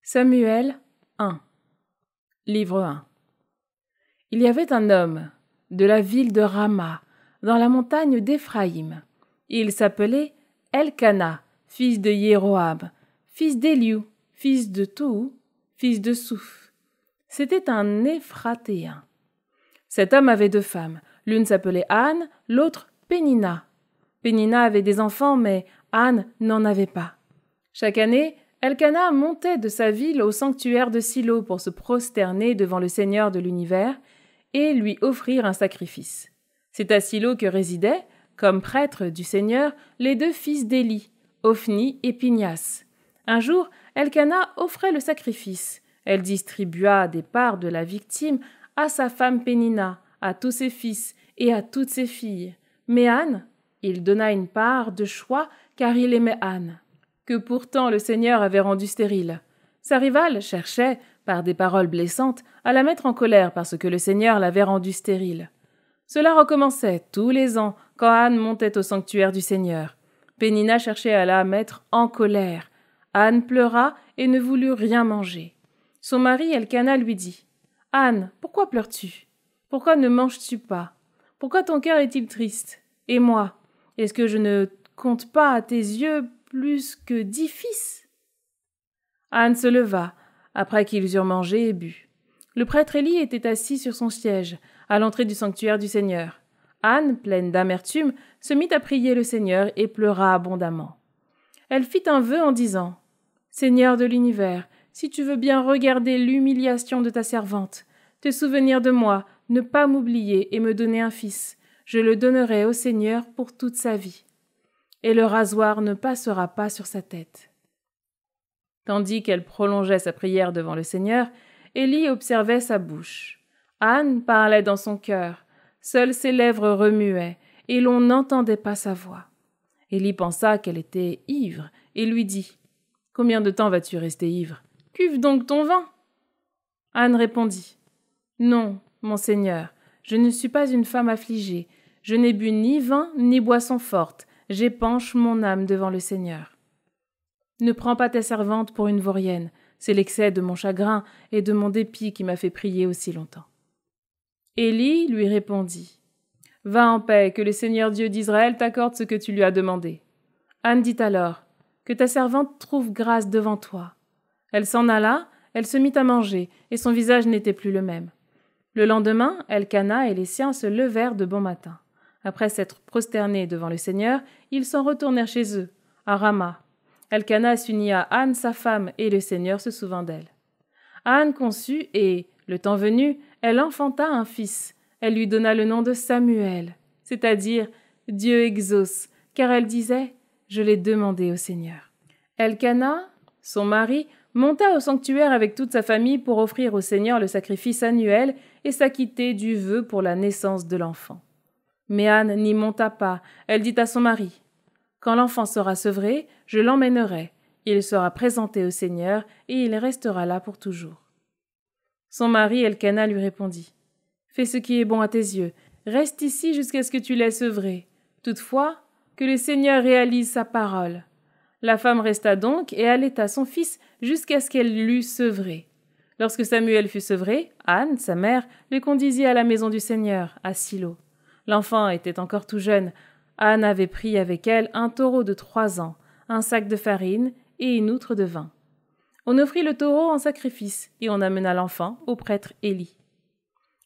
Samuel 1. Livre 1. Il y avait un homme de la ville de Rama, dans la montagne d'Éphraïm. Il s'appelait Elkana, fils de Jéroham, fils d'Éliou, fils de Tou, fils de Souf. C'était un Éphratéen. Cet homme avait deux femmes. L'une s'appelait Anne, l'autre Pénina. Pénina avait des enfants, mais Anne n'en avait pas. Chaque année, Elkana montait de sa ville au sanctuaire de Silo pour se prosterner devant le Seigneur de l'univers et lui offrir un sacrifice. C'est à Silo que résidaient, comme prêtres du Seigneur, les deux fils d'Élie, Ophni et Pinias. Un jour, Elkana offrait le sacrifice. Elle distribua des parts de la victime à sa femme Pénina, à tous ses fils et à toutes ses filles. Mais Anne, il donna une part de choix car il aimait Anne, que pourtant le Seigneur avait rendue stérile. Sa rivale cherchait, par des paroles blessantes, à la mettre en colère parce que le Seigneur l'avait rendue stérile. Cela recommençait tous les ans quand Anne montait au sanctuaire du Seigneur. Pénina cherchait à la mettre en colère. Anne pleura et ne voulut rien manger. Son mari Elkana lui dit « Anne, pourquoi pleures-tu? Pourquoi ne manges-tu pas? Pourquoi ton cœur est-il triste? Et moi, est-ce que je ne compte pas à tes yeux plus que 10 fils ?» Anne se leva, après qu'ils eurent mangé et bu. Le prêtre Élie était assis sur son siège, à l'entrée du sanctuaire du Seigneur. Anne, pleine d'amertume, se mit à prier le Seigneur et pleura abondamment. Elle fit un vœu en disant « Seigneur de l'univers, si tu veux bien regarder l'humiliation de ta servante, te souvenir de moi, ne pas m'oublier et me donner un fils, je le donnerai au Seigneur pour toute sa vie. Et le rasoir ne passera pas sur sa tête. » Tandis qu'elle prolongeait sa prière devant le Seigneur, Élie observait sa bouche. Anne parlait dans son cœur, seules ses lèvres remuaient, et l'on n'entendait pas sa voix. Élie pensa qu'elle était ivre, et lui dit « Combien de temps vas-tu rester ivre? Cuve donc ton vin !» Anne répondit « Non, mon Seigneur, je ne suis pas une femme affligée, je n'ai bu ni vin ni boisson forte, j'épanche mon âme devant le Seigneur. Ne prends pas ta servante pour une vaurienne, c'est l'excès de mon chagrin et de mon dépit qui m'a fait prier aussi longtemps. » Élie lui répondit « Va en paix, que le Seigneur Dieu d'Israël t'accorde ce que tu lui as demandé. » Anne dit alors « Que ta servante trouve grâce devant toi. » Elle s'en alla, elle se mit à manger, et son visage n'était plus le même. Le lendemain, Elkana et les siens se levèrent de bon matin. Après s'être prosternés devant le Seigneur, ils s'en retournèrent chez eux, à Rama. Elkana s'unit à Anne, sa femme, et le Seigneur se souvint d'elle. Anne conçut et, le temps venu, elle enfanta un fils. Elle lui donna le nom de Samuel, c'est-à-dire « Dieu exauce », car elle disait « Je l'ai demandé au Seigneur ». Elkana, son mari, monta au sanctuaire avec toute sa famille pour offrir au Seigneur le sacrifice annuel et s'acquitter du vœu pour la naissance de l'enfant. Mais Anne n'y monta pas. Elle dit à son mari « Quand l'enfant sera sevré, je l'emmènerai. Il sera présenté au Seigneur et il restera là pour toujours. » Son mari Elkana lui répondit « Fais ce qui est bon à tes yeux. Reste ici jusqu'à ce que tu l'aies sevré. Toutefois, que le Seigneur réalise sa parole. » La femme resta donc et allaita son fils jusqu'à ce qu'elle l'eût sevré. Lorsque Samuel fut sevré, Anne, sa mère, le conduisit à la maison du Seigneur, à Silo. L'enfant était encore tout jeune. Anne avait pris avec elle un taureau de 3 ans, un sac de farine et une outre de vin. On offrit le taureau en sacrifice et on amena l'enfant au prêtre Élie.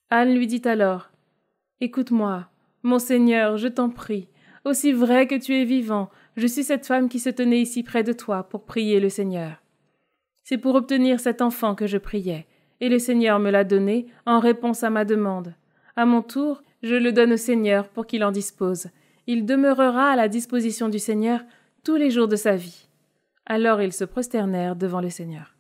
Anne lui dit alors « Écoute-moi, mon Seigneur, je t'en prie, aussi vrai que tu es vivant, je suis cette femme qui se tenait ici près de toi pour prier le Seigneur. C'est pour obtenir cet enfant que je priais, et le Seigneur me l'a donné en réponse à ma demande. À mon tour, je le donne au Seigneur pour qu'il en dispose. Il demeurera à la disposition du Seigneur tous les jours de sa vie. » Alors ils se prosternèrent devant le Seigneur.